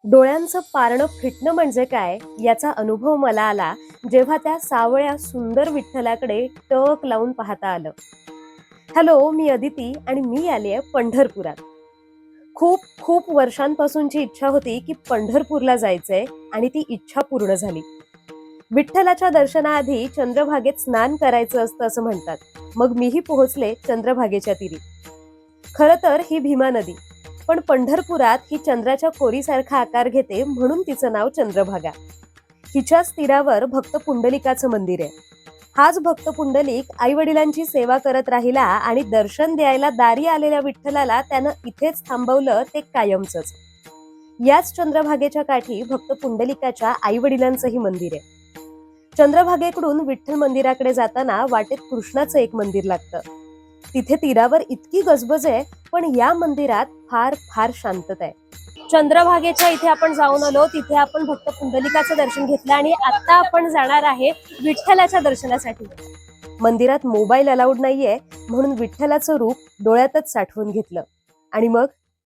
डोळ्यांचं पारणं फिटणं म्हणजे काय याचा अनुभव मला आला जेव्हा त्या सावळ्या सुंदर विठ्ठलाकडे टक लावून पाहता आलं. हॅलो, मी अदिती आणि मी आली आहे पंढरपुरात. खूप खूप वर्षांपासूनची इच्छा होती की पंढरपूरला जायचंय आणि ती इच्छा पूर्ण झाली. विठ्ठलाच्या दर्शनाआधी चंद्रभागेत स्नान करायचं असतं असं म्हणतात. मग मीही पोहोचले चंद्रभागेच्या तीरी. खरं तर ही भीमा नदी, पण पंढरपुरात ही चंद्राच्या कोरीसारखा आकार घेते म्हणून तिचं नाव चंद्रभागा. हिच्याच तीरावर भक्त पुंडलिकाचं मंदिर आहे. हाच भक्त पुंडलिक आई वडिलांची सेवा करत राहिला आणि दर्शन द्यायला दारी आलेल्या विठ्ठलाला त्यानं इथेच थांबवलं ते कायमचंच. याच चंद्रभागेच्या काठी भक्त पुंडलिकाच्या आई वडिलांचंही मंदिर आहे. चंद्रभागेकडून विठ्ठल मंदिराकडे जाताना वाटेत कृष्णाचं एक मंदिर लागतं. तिथे तीरावर इतकी गजबज आहे, पण या मंदिरात फार फार शांतता आहे. चंद्रभागेच्या इथे आपण जाऊन आलो, तिथे आपण भक्त पुंडलिकाचं दर्शन घेतलं आणि आता आपण जाणार आहे विठ्ठलाच्या दर्शनासाठी. मंदिरात मोबाईल अलाउड नाहीये म्हणून विठ्ठलाचं रूप डोळ्यातच साठवून घेतलं आणि मग